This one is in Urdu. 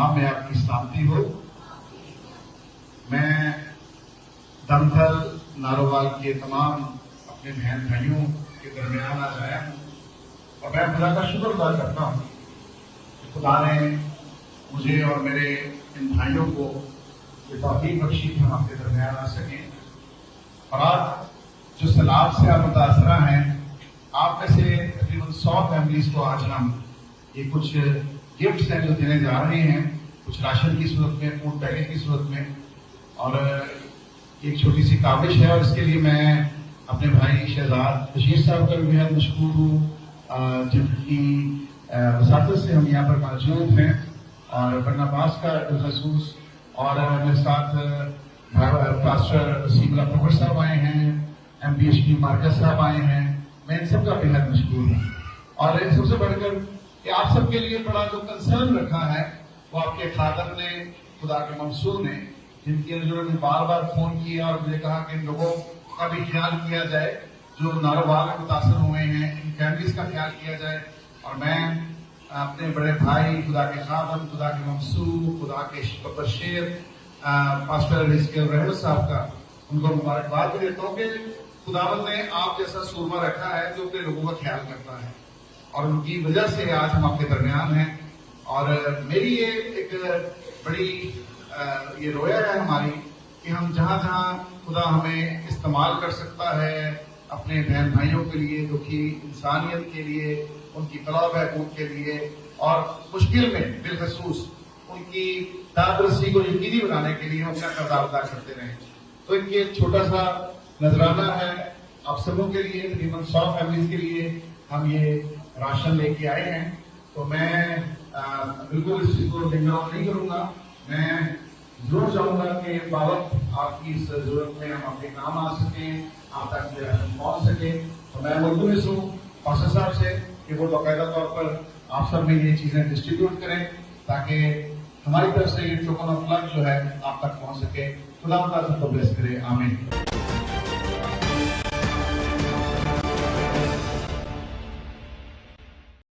تمام میں آپ کی سلامتی ہو۔ میں دمتھل نارووال کے تمام اپنے بہن بھائیوں کے درمیان آج آیا ہوں اور میں خدا کا شکر ادا کرتا ہوں کہ خدا نے مجھے اور میرے ان بھائیوں کو یہ توفیق بخشی کہ ہم آپ کے درمیان آ سکیں۔ اور آج جو سیلاب سے آپ متاثرہ ہیں، آپ میں سے تقریباً 100 فیملیز کو آج ہم یہ کچھ گفٹس ہیں جو دینے جا رہے ہیں، کچھ راشن کی صورت میں، فوڈ پیکٹ کی صورت میں، اور ایک چھوٹی سی کاوش ہے، اور اس کے لیے میں اپنے بھائی شہزاد بشیر صاحب کا بھی بہت مشکور ہوں جن کی وساطت سے ہم یہاں پر موجود ہیں، اور برن عباس کا بالخصوص، اور میرے ساتھ پاسٹر وسیم اللہ پروفر صاحب آئے ہیں، M P H D marks صاحب آئے ہیں۔ میں ان سب کا بہت مشکور ہوں، اور سب سے بڑھ کر کہ آپ سب کے لیے بڑا جو کنسرن رکھا ہے وہ آپ کے خادم نے، خدا کے منصور نے، جن کی انہوں نے بار بار فون کیا اور مجھے کہا کہ ان لوگوں کا بھی خیال کیا جائے جو نارووال میں متاثر ہوئے ہیں، ان فیملیز کا خیال کیا جائے۔ اور میں اپنے بڑے بھائی، خدا کے خادم، خدا کے منصور، خدا کے بشیر پاسٹر رحمت صاحب کا ان کو مبارکباد بھی دیتا ہوں کہ خداوند نے آپ جیسا سورما رکھا ہے جو اپنے لوگوں کا خیال کرتا ہے، اور ان کی وجہ سے آج ہم آپ کے درمیان ہیں۔ اور میری یہ ایک بڑی یہ رویا ہے ہماری کہ ہم جہاں جہاں خدا ہمیں استعمال کر سکتا ہے اپنے بہن بھائیوں کے لیے، دکھی انسانیت کے لیے، ان کی فلاح و بہبود کے لیے، اور مشکل میں بالخصوص ان کی دسترسی کو یقینی بنانے کے لیے ہم اپنا کردار ادا کرتے رہیں۔ تو ایک چھوٹا سا نذرانہ ہے آپ سبوں کے لیے، تقریباً 100 فیملیز کے لیے ہم یہ راشن لے کے آئے ہیں۔ تو میں بالکل اس چیز کو نگران نہیں کروں گا، میں ضرور چاہوں گا کہ باوقت آپ کی اس ضرورت میں ہم اپنے کام آ سکیں، آپ تک راشن پہنچ سکے۔ تو میں ملتمس ہوں پاسٹر صاحب سے کہ وہ باقاعدہ طور پر آپ سب میں یہ چیزیں ڈسٹریبیوٹ کریں تاکہ ہماری طرف سے یہ ٹوکن آف لو جو ہے آپ تک پہنچ سکے۔ خدا آپ کو بلیس کرے، آمین۔